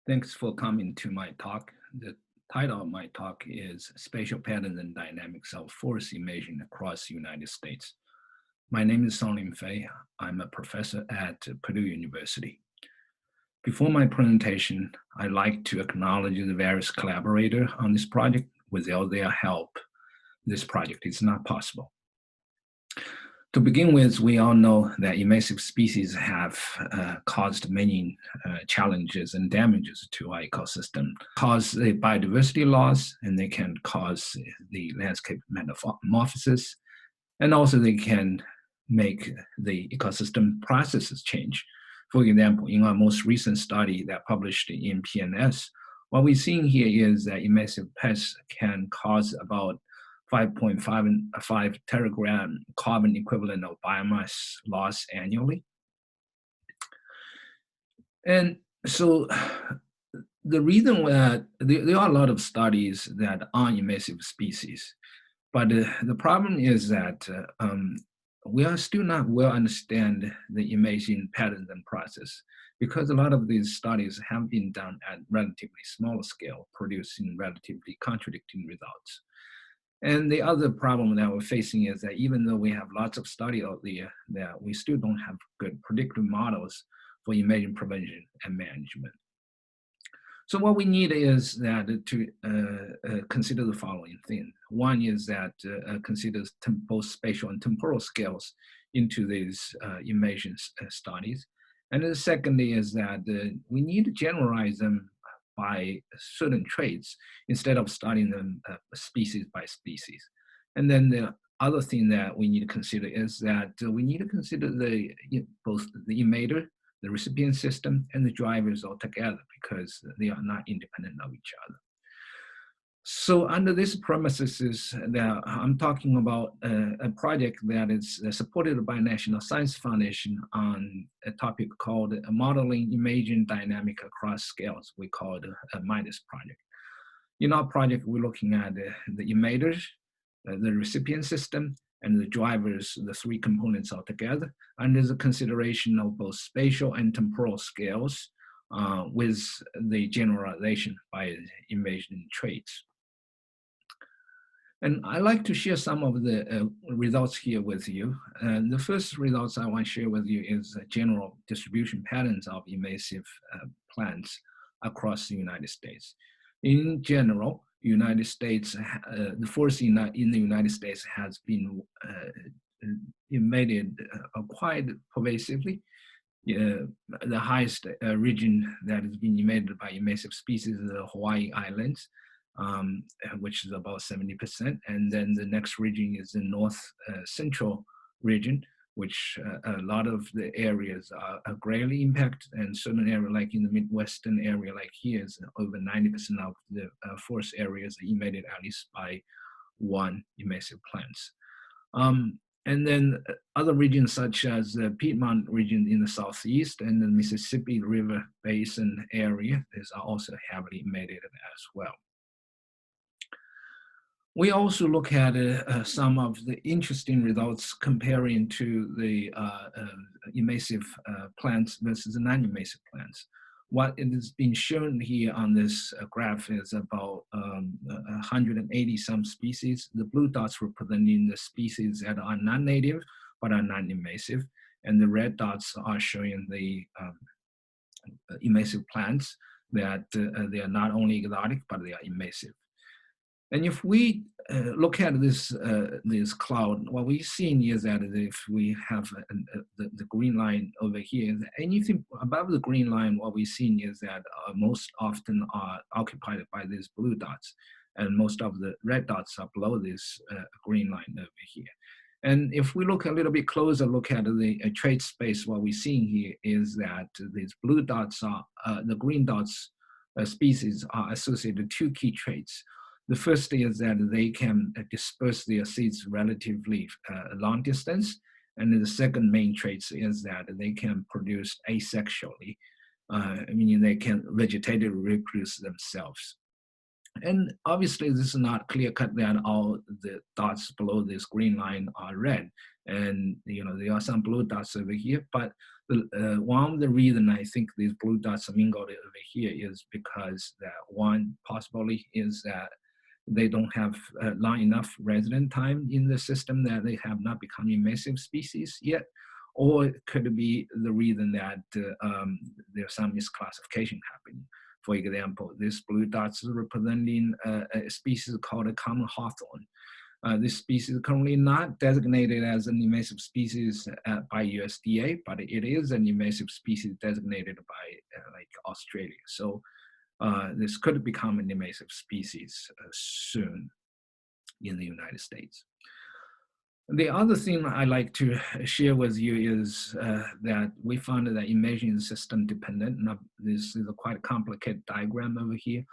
Thanks for coming to my talk. The title of my talk is Spatial Patterns and Dynamics of Forest Emission Across the United States. My name is Fei. I'm a professor at Purdue University. Before my presentation, I'd like to acknowledge the various collaborators on this project. Without their help, this project is not possible. To begin with, we all know that invasive species have caused many challenges and damages to our ecosystem, cause the biodiversity loss, and they can cause the landscape metamorphosis, and also they can make the ecosystem processes change. For example, in our most recent study that published in PNS, what we're seeing here is that invasive pests can cause about 5.5 teragram carbon equivalent of biomass loss annually. And so the reason that there are a lot of studies that are invasive species, but the problem is that we are still not well understand the invasion patterns and process, because a lot of these studies have been done at relatively small scale, producing relatively contradicting results. And the other problem that we're facing is that even though we have lots of study out there, that we still don't have good predictive models for invasion prevention and management. So what we need is that to consider the following thing. One is that consider both spatial and temporal scales into these invasion studies. And the second is that we need to generalize them by certain traits instead of studying them species by species. And then the other thing that we need to consider is that we need to consider both the emitter, the recipient system, and the drivers all together, because they are not independent of each other. So under this premises is that I'm talking about a project that is supported by National Science Foundation on a topic called Modeling Imaging Dynamic Across Scales. We call it a MIDAS project. In our project, we're looking at the emitters, the recipient system, and the drivers, the three components altogether, under the consideration of both spatial and temporal scales with the generalization by invasion traits. And I'd like to share some of the results here with you. And the first results I want to share with you is general distribution patterns of invasive plants across the United States. In general, United States, the forest in the United States has been invaded quite pervasively. The highest region that has been invaded by invasive species is the Hawaii Islands, which is about 70%. And then the next region is the north central region, which a lot of the areas are greatly impacted, and certain area like in the Midwestern area like here is over 90% of the forest areas are invaded at least by one invasive plants. And then other regions such as the Piedmont region in the southeast and the Mississippi River Basin area are also heavily invaded as well. We also look at some of the interesting results comparing to the invasive plants versus the non-invasive plants. What is being shown here on this graph is about 180 some species. The blue dots representing the species that are non-native but are non-invasive, and the red dots are showing the invasive plants that they are not only exotic but they are invasive. And if we look at this cloud, what we're seeing is that if we have the green line over here, anything above the green line, what we're seeing is that most often are occupied by these blue dots, and most of the red dots are below this green line over here. And if we look a little bit closer, look at the trait space, what we're seeing here is that these blue dots are, the green dots species are associated with two key traits. The first is that they can disperse their seeds relatively long distance. And the second main trait is that they can produce asexually, meaning they can vegetatively reproduce themselves. And obviously this is not clear cut that all the dots below this green line are red. And there are some blue dots over here, but One of the reason I think these blue dots are mingled over here is because that one possibly is that they don't have long enough resident time in the system, that they have not become invasive species yet, or it could be the reason that there's some misclassification happening. For example, this blue dots is representing a species called a common hawthorn. This species is currently not designated as an invasive species by USDA, but it is an invasive species designated by like Australia. So this could become an invasive species soon in the United States. The other thing I like to share with you is that we found that imaging is system dependent. Now, this is a quite complicated diagram over here.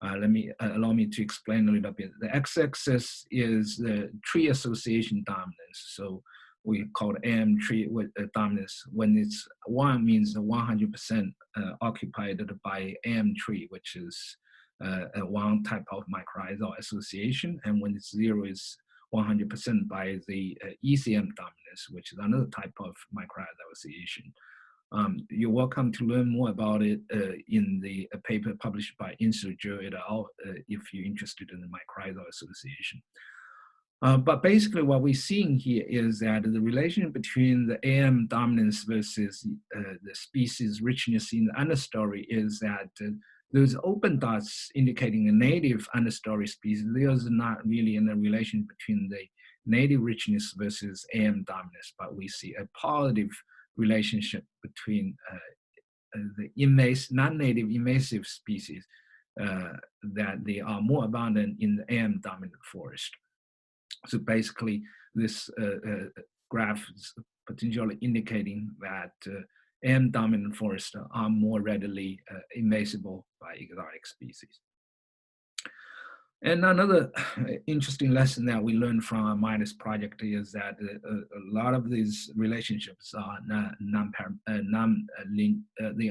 Allow me to explain a little bit. The x-axis is the tree association dominance. So we call it AM tree with dominance. When it's 1 means 100% occupied by AM tree, which is one type of mycorrhizal association. And when it's 0 is 100% by the ECM dominance, which is another type of mycorrhizal association. You're welcome to learn more about it in the paper published by Inserjo et al. If you're interested in the mycorrhizal association. But basically what we're seeing here is that the relation between the AM dominance versus the species richness in the understory is that those open dots indicating a native understory species, there's not really a relation between the native richness versus AM dominance, but we see a positive relationship between the non-native invasive species that they are more abundant in the AM dominant forest. So basically, this graph is potentially indicating that AM dominant forests are more readily invasible by exotic species. And another interesting lesson that we learned from our MIDAS project is that a lot of these relationships are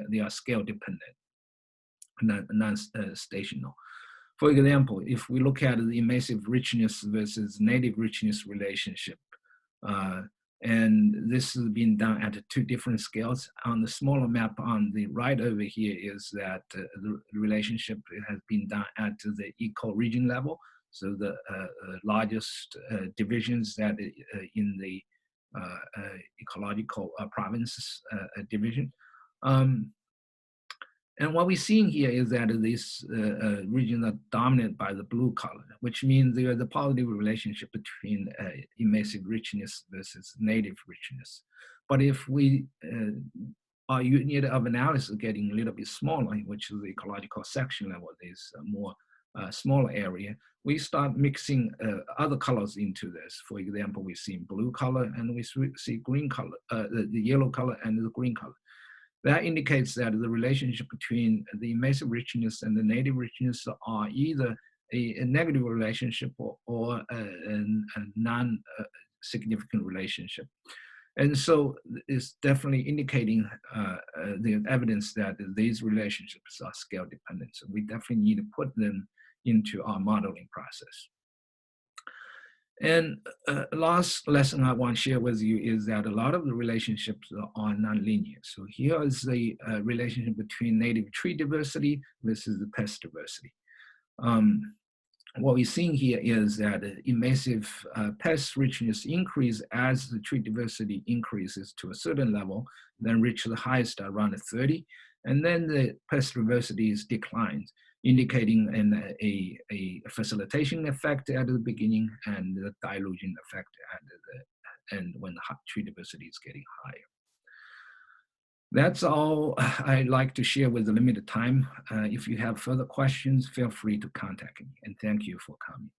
they are scale dependent, non-stational. For example, if we look at the invasive richness versus native richness relationship, and this has been done at 2 different scales. On the smaller map on the right over here is that the relationship has been done at the eco-region level. So the largest divisions that in the ecological provinces division. And what we're seeing here is that these regions are dominated by the blue color, which means there is a positive relationship between invasive richness versus native richness. But if we our unit of analysis getting a little bit smaller, which is the ecological section level, is a more smaller area, we start mixing other colors into this. For example, we see blue color and we see green color, the yellow color and the green color. That indicates that the relationship between the invasive richness and the native richness are either a negative relationship or a non-significant relationship. And so it's definitely indicating the evidence that these relationships are scale dependent. So we definitely need to put them into our modeling process. And last lesson I want to share with you is that a lot of the relationships are nonlinear. So here is the relationship between native tree diversity versus the pest diversity. What we're seeing here is that invasive pest richness increase as the tree diversity increases to a certain level, then reach the highest around 30, and then the pest diversity declines, indicating a facilitation effect at the beginning and the dilution effect at the end when the tree diversity is getting higher. That's all I'd like to share with the limited time. If you have further questions, feel free to contact me, and thank you for coming.